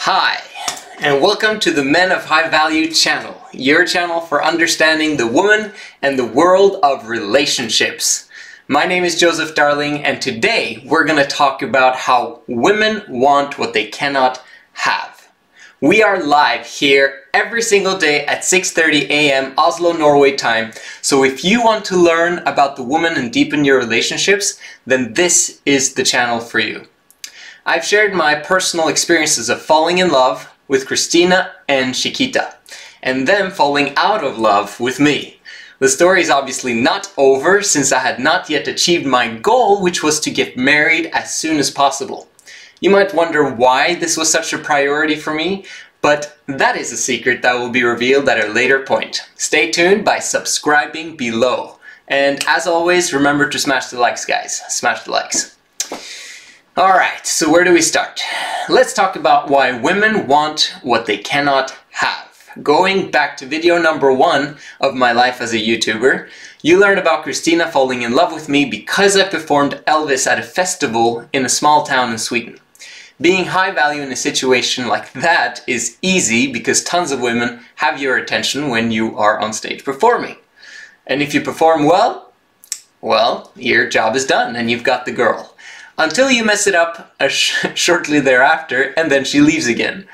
Hi, and welcome to the Men of High Value channel, your channel for understanding the woman and the world of relationships. My name is Joseph Darling, and today we're going to talk about how women want what they cannot have. We are live here every single day at 6:30 a.m. Oslo Norway time, so if you want to learn about the woman and deepen your relationships, then this is the channel for you. I've shared my personal experiences of falling in love with Christina and Chiquita, and them falling out of love with me. The story is obviously not over since I had not yet achieved my goal, which was to get married as soon as possible. You might wonder why this was such a priority for me, but that is a secret that will be revealed at a later point. Stay tuned by subscribing below. And as always, remember to smash the likes, guys. Smash the likes. Alright, so where do we start? Let's talk about why women want what they cannot have. Going back to video number 1 of my life as a YouTuber, you learned about Christina falling in love with me because I performed Elvis at a festival in a small town in Sweden. Being high value in a situation like that is easy because tons of women have your attention when you are on stage performing. And if you perform well, your job is done and you've got the girl. Until you mess it up shortly thereafter, and then she leaves again.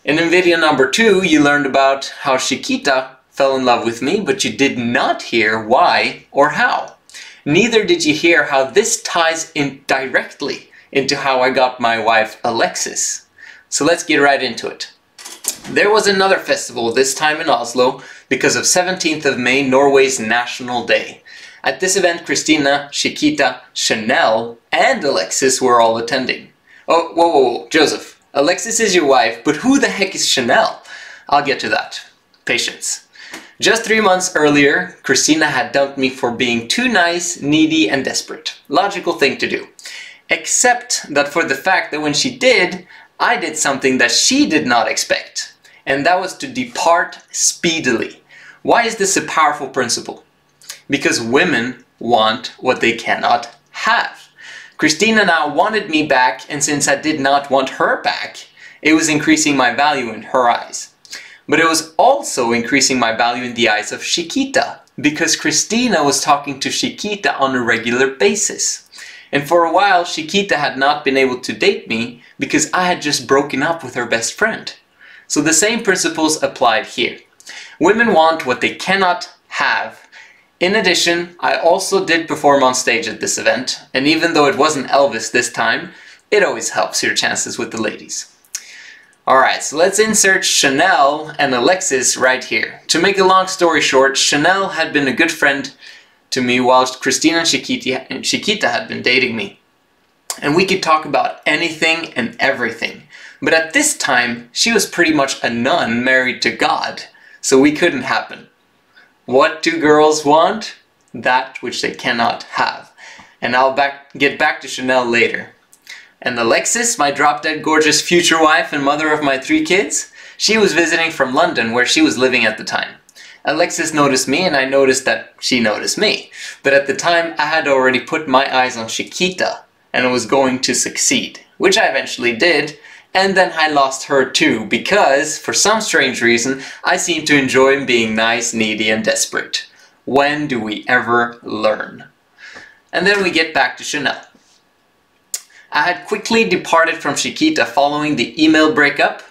And in video number 2, you learned about how Chiquita fell in love with me, but you did not hear why or how. Neither did you hear how this ties in directly into how I got my wife Alexis. So let's get right into it. There was another festival, this time in Oslo, because of 17th of May, Norway's National Day. At this event, Christina, Chiquita, Chanel, and Alexis were all attending. Oh, whoa, Joseph. Alexis is your wife, but who the heck is Chanel? I'll get to that. Patience. Just 3 months earlier, Christina had dumped me for being too nice, needy, and desperate. Logical thing to do. Except that for the fact that when she did, I did something that she did not expect. And that was to depart speedily. Why is this a powerful principle? Because women want what they cannot have. Christina now wanted me back, and since I did not want her back, it was increasing my value in her eyes. But it was also increasing my value in the eyes of Chiquita, because Christina was talking to Chiquita on a regular basis. And for a while, Chiquita had not been able to date me because I had just broken up with her best friend. So the same principles applied here. Women want what they cannot have. In addition, I also did perform on stage at this event, and even though it wasn't Elvis this time, it always helps your chances with the ladies. Alright, so let's insert Chanel and Alexis right here. To make a long story short, Chanel had been a good friend to me while Christina and Chiquita had been dating me. And we could talk about anything and everything. But at this time, she was pretty much a nun married to God, so we couldn't happen. What do girls want? That which they cannot have. And I'll get back to Chanel later. And Alexis, my drop-dead gorgeous future wife and mother of my 3 kids, she was visiting from London where she was living at the time. Alexis noticed me and I noticed that she noticed me. But at the time I had already put my eyes on Chiquita and was going to succeed, which I eventually did. And then I lost her too, because, for some strange reason, I seem to enjoy being nice, needy, and desperate. When do we ever learn? And then we get back to Chanel. I had quickly departed from Chiquita following the email breakup,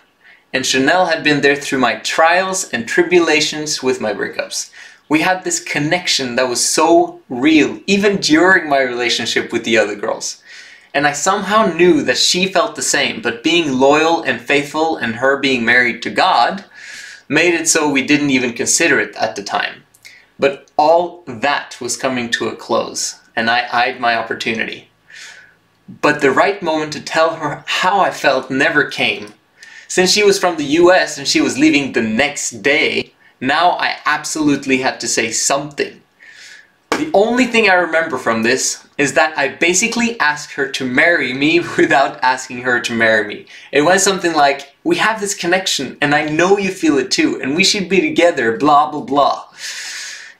and Chanel had been there through my trials and tribulations with my breakups. We had this connection that was so real, even during my relationship with the other girls. And I somehow knew that she felt the same, but being loyal and faithful and her being married to God made it so we didn't even consider it at the time. But all that was coming to a close, and I eyed my opportunity. But the right moment to tell her how I felt never came. Since she was from the US and she was leaving the next day, now I absolutely had to say something. The only thing I remember from this is that I basically asked her to marry me without asking her to marry me. It went something like, we have this connection and I know you feel it too and we should be together, blah blah blah.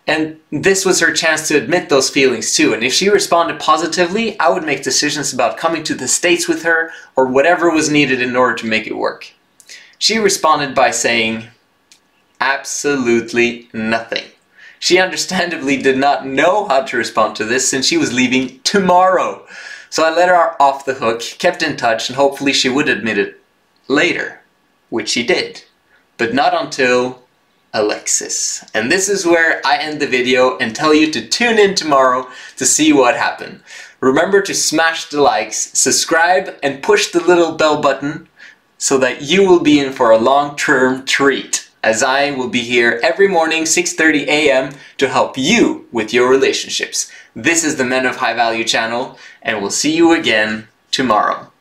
And this was her chance to admit those feelings too, and if she responded positively, I would make decisions about coming to the States with her or whatever was needed in order to make it work. She responded by saying absolutely nothing. She understandably did not know how to respond to this since she was leaving tomorrow. So I let her off the hook, kept in touch, and hopefully she would admit it later, which she did. But not until Alexis. And this is where I end the video and tell you to tune in tomorrow to see what happened. Remember to smash the likes, subscribe, and push the little bell button so that you will be in for a long-term treat, as I will be here every morning 6:30 a.m. to help you with your relationships. This is the Men of High Value channel, and we'll see you again tomorrow.